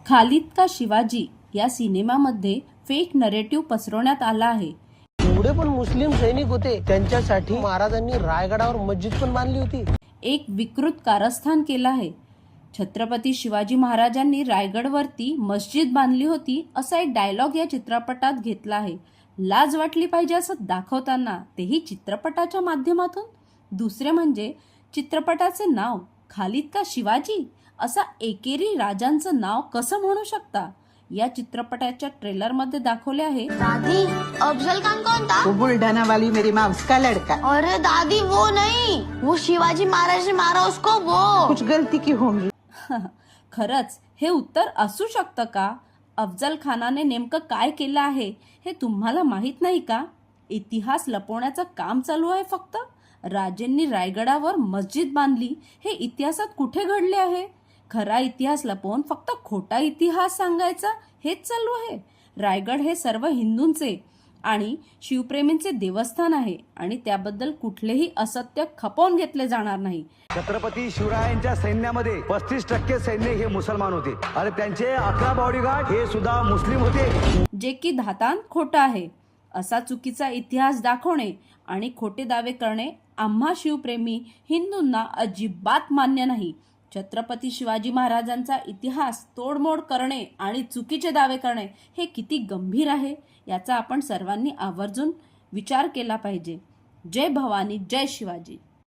खालिद का शिवाजी या सिनेमामध्ये फेक नरेटिव्ह पसरवण्यात आला आहे। एवढे पण मुस्लिम सैनिक होते, त्यांच्यासाठी महाराजांनी रायगडावर मस्जिद पण बांधली होती। एक विकृत कारस्थान केलं आहे। छत्रपती शिवाजी महाराजांनी रायगडवरती मस्जिद बांधली होती असा एक डायलॉग या चित्रपटात घेतला आहे। लाज वाटली पाहिजे असं दाखवताना, तेही चित्रपटाच्या माध्यमातून। दुसरे म्हणजे चित्रपटाचे नाव खालिद का शिवाजी असा एकेरी राजांचं नाव कसं म्हणू शकता। या चित्रपटाच्या ट्रेलरमध्ये दाखवले आहे। दादी, अफजल खान कौन था? वो बुलढाना वाली मेरी माँ उसका लड़का। अरे दादी वो नहीं, वो शिवाजी महाराज ने मारा उसको वो। कुछ गलती की होंगी। खरंच हे उत्तर असू शकतं का? अफजल खानाने नेमकं काय केलं आहे हे तुम्हाला माहित नाही का? इतिहास लपवण्याचं काम चालू आहे फक्त। राजेंनी रायगडावर मस्जिद बांधली हे इतिहासात कुठे घडले आहे? खरा इतिहास लपवून फक्त खोटा इतिहास सांगायचा हेच चालू आहे। रायगड हे सर्व हिंदूंचे आणि शिवप्रेमींचे देवस्थान आहे आणि त्याबद्दल कुठलेही असत्य खपवून घेतले जाणार नाही। छत्रपती शिवरायांच्या सैन्यामध्ये 35% सैन्य हे मुसलमान होते आणि त्यांचे 11 बॉडीगार्ड हे सुद्धा मुस्लिम होते, जे की धातान खोटं आहे। असा चुकीचा इतिहास दाखवणे आणि खोटे दावे करणे आम्हा शिवप्रेमी हिंदूंना अजिबात मान्य नाही। छत्रपती शिवाजी महाराजांचा इतिहास तोडमोड करणे आणि चुकीचे दावे करणे हे किती गंभीर आहे याचा आपण सर्वांनी आवर्जून विचार केला पाहिजे। जय भवानी, जय शिवाजी।